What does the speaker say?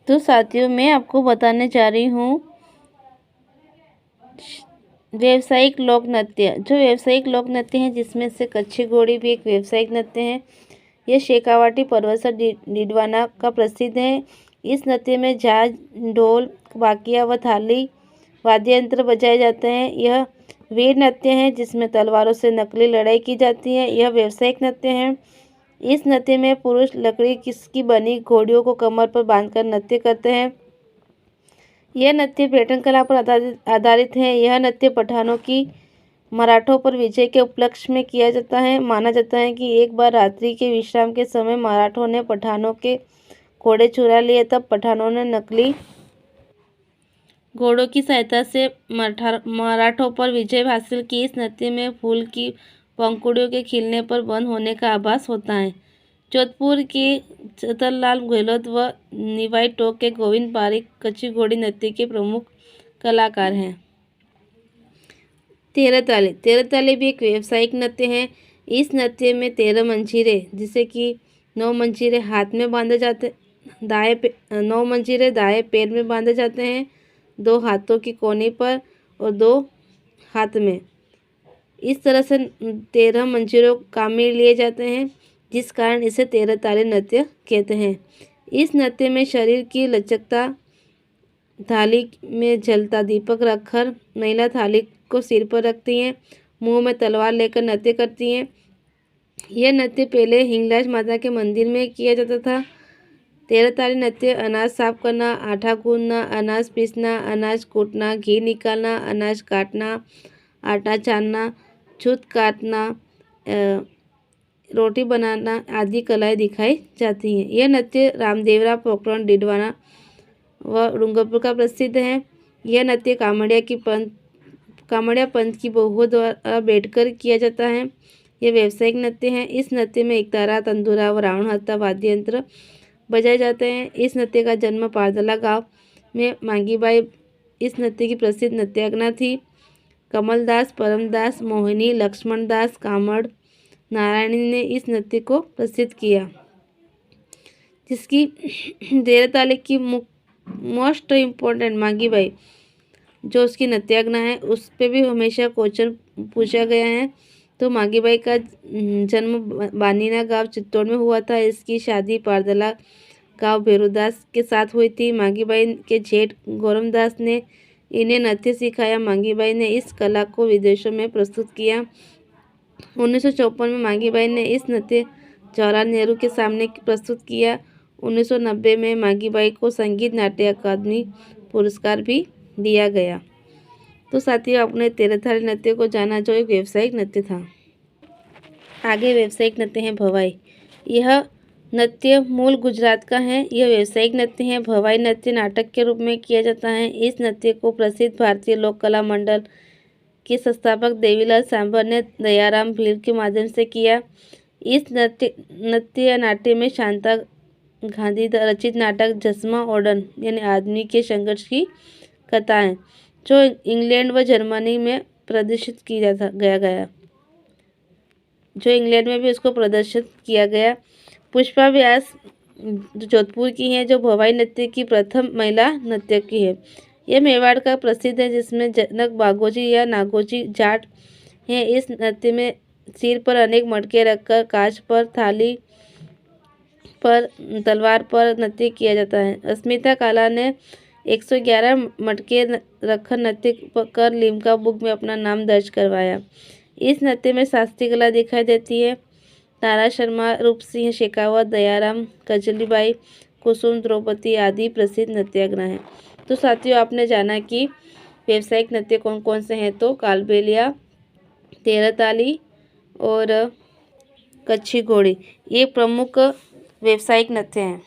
तो साथियों, मैं आपको बताने जा रही हूँ व्यावसायिक लोक नृत्य। जो व्यावसायिक लोक नृत्य हैं जिसमें से कच्छी घोड़ी भी एक व्यावसायिक नृत्य है। यह शेखावाटी पर्वत डिडवाना का प्रसिद्ध है। इस नृत्य में झांझ, ढोल, बाकिया व थाली वाद्य यंत्र बजाए जाते हैं। यह वीर नृत्य है जिसमें तलवारों से नकली लड़ाई की जाती है। यह व्यावसायिक नृत्य है। इस नृत्य में पुरुष लकड़ी की बनी घोड़ियों को कमर पर बांधकर नृत्य करते हैं। यह नृत्य पर्यटन कला पर आधारित है। यह नृत्य पठानों की मराठों पर विजय के उपलक्ष्य में किया जाता है। माना जाता है कि एक बार रात्रि के विश्राम के समय मराठों ने पठानों के घोड़े चुरा लिए। तब पठानों ने नकली घोड़ों की सहायता से मराठों पर विजय हासिल की। इस नृत्य में फूल की पंखुड़ियों के खिलने पर बंद होने का आभास होता है। जोधपुर के चतरलाल गहलोत व निवाई टोक के गोविंद पारिक कच्ची घोड़ी नृत्य के प्रमुख कलाकार हैं। तेरह ताली भी एक व्यावसायिक नृत्य है। इस नृत्य में 13 मंजीरे, जिसे कि 9 मंजीरे हाथ में बांधे जाते 9 मंजीरे दाएं पैर में बांधे जाते हैं, 2 हाथों की कोहनी पर और 2 हाथ में। इस तरह से 13 मंजीरों काम में लिए जाते हैं, जिस कारण इसे 13 ताली नृत्य कहते हैं। इस नृत्य में शरीर की लचकता, थाली में जलता दीपक रखकर महिला थाली को सिर पर रखती हैं, मुंह में तलवार लेकर नृत्य करती हैं। यह नृत्य पहले हिंगलाज माता के मंदिर में किया जाता था। 13 ताली नृत्य अनाज साफ करना, आटा गूंदना, अनाज पीसना, अनाज कूटना, घी निकालना, अनाज काटना, आटा छानना, छूत काटना, रोटी बनाना आदि कलाएं दिखाई जाती हैं। यह नृत्य रामदेवरा, पोखरण, डिडवाना व डूंगरपुर का प्रसिद्ध है। यह नृत्य कामड़िया पंथ की बहुओं द्वारा बैठकर किया जाता है। यह व्यावसायिक नृत्य है। इस नृत्य में एकतारा, तंदूरा व रावण हत्ता वाद्य यंत्र बजाए जाते हैं। इस नृत्य का जन्म पारदला गांव में मांगीबाई इस नृत्य की प्रसिद्ध नृत्यांगना थी। कमलदास, परमदास, मोहिनी, लक्ष्मण दास, कामड़, नारायणी ने इस नृत्य को प्रसिद्ध किया, जिसकी 13 ताली की मोस्ट इम्पोर्टेंट मांगीबाई जो उसकी नृत्यांगना है, उस पर भी हमेशा क्वेश्चन पूछा गया है। तो मांगीबाई का जन्म बानीना गांव चित्तौड़ में हुआ था। इसकी शादी पारदला गांव भैरूदास के साथ हुई थी। मांगीबाई के जेठ गौरमदास ने इन्हें नृत्य सिखाया। मांगीबाई ने इस कला को विदेशों में प्रस्तुत किया। 1954 में मांगीबाई ने इस नृत्य जवाहरलाल नेहरू के सामने प्रस्तुत किया। 1990 में मांगीबाई को संगीत नाट्य अकादमी पुरस्कार भी दिया गया। तो साथियों, आपने 13 ताली नृत्य को जाना, जो एक व्यावसायिक नृत्य था। आगे व्यावसायिक नृत्य है भवाई। यह नृत्य मूल गुजरात का है। यह व्यावसायिक नृत्य है। भवाई नृत्य नाटक के रूप में किया जाता है। इस नृत्य को प्रसिद्ध भारतीय लोक कला मंडल के संस्थापक देवीलाल सांभर ने दयाराम भील के माध्यम से किया। इस नृत्य नाट्य में शांता गांधी रचित नाटक जसमा ओडन यानी आदमी के संघर्ष की कथा है, जो इंग्लैंड व जर्मनी में प्रदर्शित किया गया जो इंग्लैंड में भी उसको प्रदर्शित किया गया। पुष्पा व्यास जो जोधपुर की है, जो भवाई नृत्य की प्रथम महिला नर्तक की है। यह मेवाड़ का प्रसिद्ध है, जिसमें जनक बागोजी या नागोजी जाट हैं। इस नृत्य में सिर पर अनेक मटके रखकर कांच पर, थाली पर, तलवार पर नृत्य किया जाता है। अस्मिता काला ने 111 मटके रखकर नृत्य कर लिम्का बुक में अपना नाम दर्ज करवाया। इस नृत्य में शास्त्रीय कला दिखाई देती है। तारा शर्मा, रूप सिंह शेखावत, दयाराम, कजलीबाई, कुसुम, द्रौपदी आदि प्रसिद्ध नृत्यांगना हैं। तो साथियों, आपने जाना कि व्यावसायिक नृत्य कौन कौन से हैं। तो कालबेलिया, 13 ताली और कच्छी घोड़ी ये प्रमुख व्यावसायिक नृत्य हैं।